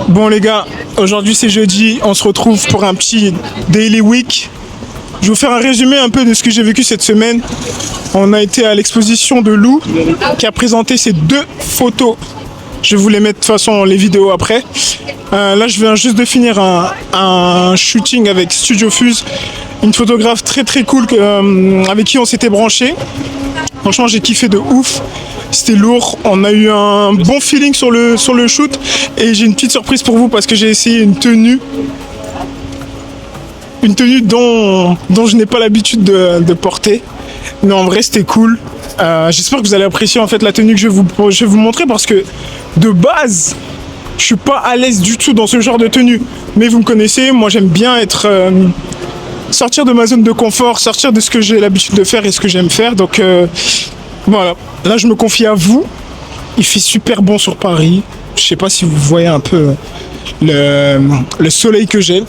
Bon les gars, aujourd'hui c'est jeudi, on se retrouve pour un petit Daily Week. Je vais vous faire un résumé un peu de ce que j'ai vécu cette semaine. On a été à l'exposition de Lou qui a présenté ses 2 photos. Je vais vous les mettre de toute façon les vidéos après. Là je viens juste de finir un shooting avec Studio Fuse, une photographe très cool avec qui on s'était branché. Franchement j'ai kiffé de ouf. C'était lourd, on a eu un bon feeling sur le shoot et j'ai une petite surprise pour vous parce que j'ai essayé une tenue dont je n'ai pas l'habitude de porter, mais en vrai c'était cool. J'espère que vous allez apprécier en fait la tenue que je vais vous montrer parce que de base je suis pas à l'aise du tout dans ce genre de tenue, mais vous me connaissez, moi j'aime bien être sortir de ma zone de confort, sortir de ce que j'ai l'habitude de faire et ce que j'aime faire, donc voilà, là je me confie à vous. Il fait super bon sur Paris. Je sais pas si vous voyez un peu le soleil que j'ai.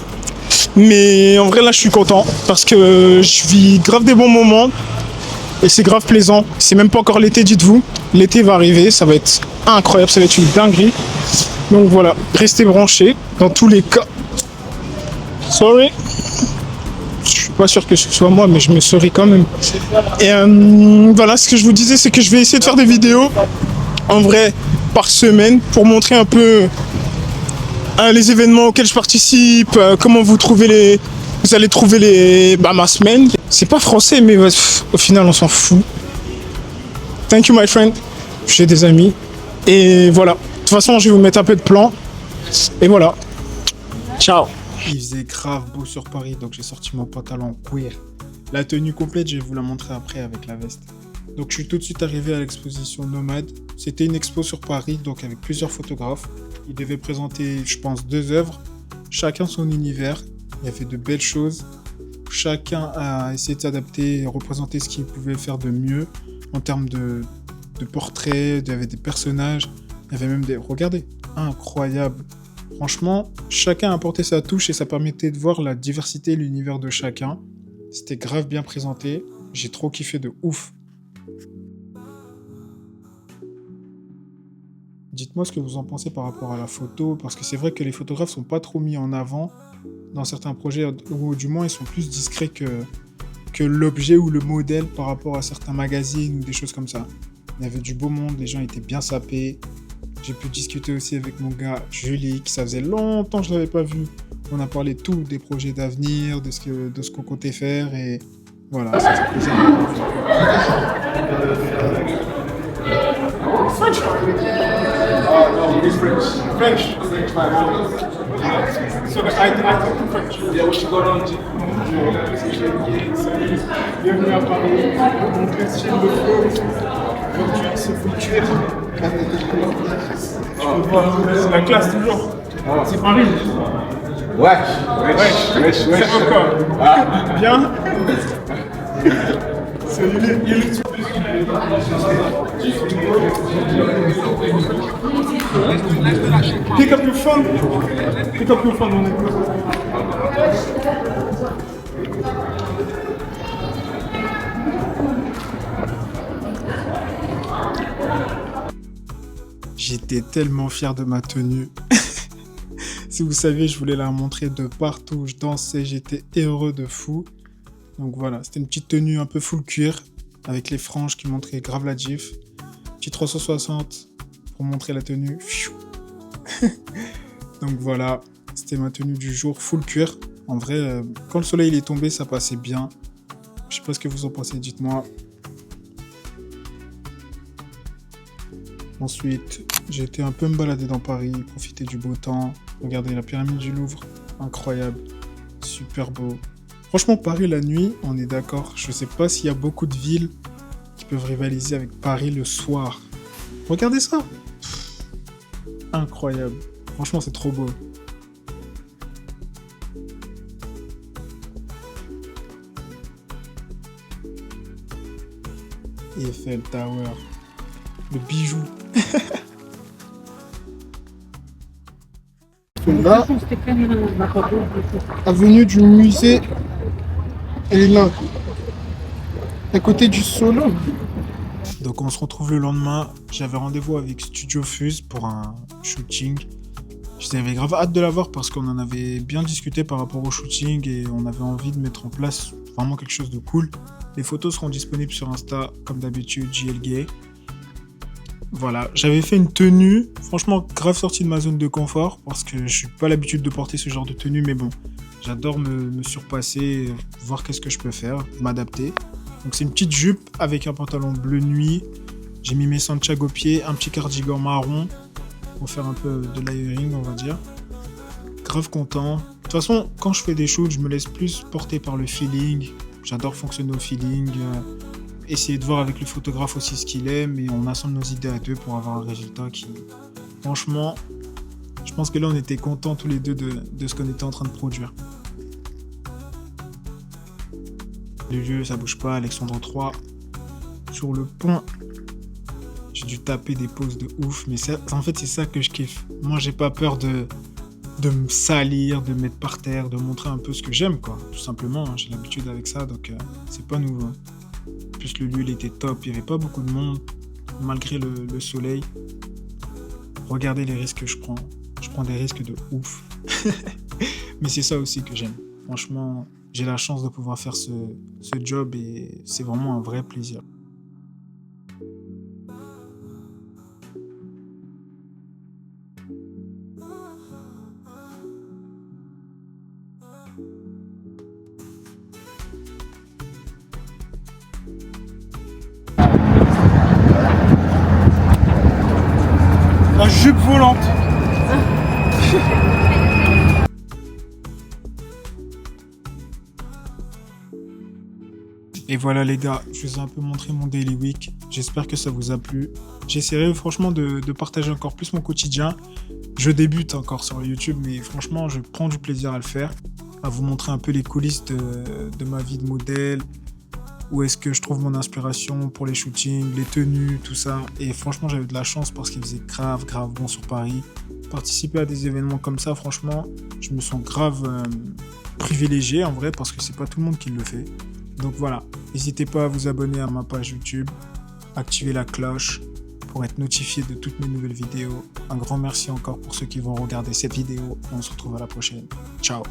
Mais en vrai là je suis content parce que je vis grave des bons moments. Et c'est grave plaisant. C'est même pas encore l'été, dites-vous. L'été va arriver, ça va être incroyable, ça va être une dinguerie. Donc voilà, restez branchés dans tous les cas. Sorry. Je suis pas sûr que ce soit moi, mais je me souris quand même. Et voilà, ce que je vous disais, c'est que je vais essayer de faire des vidéos, en vrai, par semaine, pour montrer un peu les événements auxquels je participe, comment vous allez trouver ma semaine. C'est pas français, mais au final, on s'en fout. Thank you, my friend. J'ai des amis. Et voilà. De toute façon, je vais vous mettre un peu de plan. Et voilà. Ciao. Il faisait grave beau sur Paris, donc j'ai sorti mon pantalon queer. La tenue complète, je vais vous la montrer après avec la veste. Donc je suis tout de suite arrivé à l'exposition Nomade. C'était une expo sur Paris, donc avec plusieurs photographes. Ils devaient présenter, je pense, 2 œuvres, chacun son univers. Il y avait de belles choses. Chacun a essayé de s'adapter et représenter ce qu'il pouvait faire de mieux en termes de portraits. Il y avait des personnages, il y avait même des... Regardez, incroyable. Franchement, chacun a apporté sa touche et ça permettait de voir la diversité et l'univers de chacun. C'était grave bien présenté. J'ai trop kiffé de ouf. Dites-moi ce que vous en pensez par rapport à la photo, parce que c'est vrai que les photographes sont pas trop mis en avant dans certains projets, ou du moins ils sont plus discrets que l'objet ou le modèle par rapport à certains magazines ou des choses comme ça. Il y avait du beau monde, les gens étaient bien sapés. J'ai pu discuter aussi avec mon gars Julie, qui ça faisait longtemps que je ne l'avais pas vu. On a parlé tout des projets d'avenir, de ce qu'on comptait faire et voilà, ça fait plaisir. French. No, he's French. French. So I talk French. Yeah, what you got on? Bienvenue à Paris. Mon question de flow. Aujourd'hui, c'est futur. C'est la classe toujours. C'est Paris. Ouais. C'est encore. Bien. C'est il Pick up your phone. Pick up your phone, on est good. J'étais tellement fier de ma tenue. Si vous saviez, je voulais la montrer de partout. Je dansais, j'étais heureux de fou. Donc voilà, c'était une petite tenue un peu full cuir avec les franges qui montraient grave la gif. Petit 360 pour montrer la tenue. Donc voilà, c'était ma tenue du jour full cuir. En vrai, quand le soleil est tombé, ça passait bien. Je sais pas ce que vous en pensez, dites-moi. Ensuite, j'ai été un peu me balader dans Paris, profiter du beau temps. Regardez la pyramide du Louvre, incroyable, super beau. Franchement, Paris la nuit, on est d'accord. Je sais pas s'il y a beaucoup de villes qui peuvent rivaliser avec Paris le soir. Regardez ça. Incroyable. Franchement, c'est trop beau. Eiffel Tower. Le bijou. Là, avenue du musée Elena, à côté du Solo. Donc on se retrouve le lendemain. J'avais rendez-vous avec Studio Fuse pour un shooting. J'avais grave hâte de la voir parce qu'on en avait bien discuté par rapport au shooting et on avait envie de mettre en place vraiment quelque chose de cool. Les photos seront disponibles sur Insta, comme d'habitude, JLGay. Voilà, j'avais fait une tenue, franchement grave sortie de ma zone de confort parce que je suis pas l'habitude de porter ce genre de tenue, mais bon, j'adore me surpasser, voir qu'est-ce que je peux faire, m'adapter. Donc c'est une petite jupe avec un pantalon bleu nuit. J'ai mis mes Santiago pieds, un petit cardigan marron pour faire un peu de layering, on va dire. Grave content. De toute façon, quand je fais des shoots, je me laisse plus porter par le feeling. J'adore fonctionner au feeling. Essayer de voir avec le photographe aussi ce qu'il aime et on assemble nos idées à deux pour avoir un résultat qui... Franchement, je pense que là on était contents tous les deux de ce qu'on était en train de produire. Le lieu, ça bouge pas, Alexandre 3 sur le pont. J'ai dû taper des poses de ouf, mais ça, en fait c'est ça que je kiffe. Moi j'ai pas peur de me salir, de me mettre par terre, de montrer un peu ce que j'aime quoi. Tout simplement, hein, j'ai l'habitude avec ça donc c'est pas nouveau. En plus le lieu il était top, il y avait pas beaucoup de monde malgré le soleil. Regardez les risques que je prends des risques de ouf. Mais c'est ça aussi que j'aime. Franchement, j'ai la chance de pouvoir faire ce job et c'est vraiment un vrai plaisir. La jupe volante. Et voilà les gars, je vous ai un peu montré mon daily week. J'espère que ça vous a plu. J'essaierai franchement de partager encore plus mon quotidien. Je débute encore sur YouTube, mais franchement, je prends du plaisir à le faire. À vous montrer un peu les coulisses de ma vie de modèle. Où est-ce que je trouve mon inspiration pour les shootings, les tenues, tout ça. Et franchement, j'avais de la chance parce qu'il faisait grave bon sur Paris. Participer à des événements comme ça, franchement, je me sens grave privilégié en vrai parce que c'est pas tout le monde qui le fait. Donc voilà, n'hésitez pas à vous abonner à ma page YouTube, activer la cloche pour être notifié de toutes mes nouvelles vidéos. Un grand merci encore pour ceux qui vont regarder cette vidéo. On se retrouve à la prochaine. Ciao.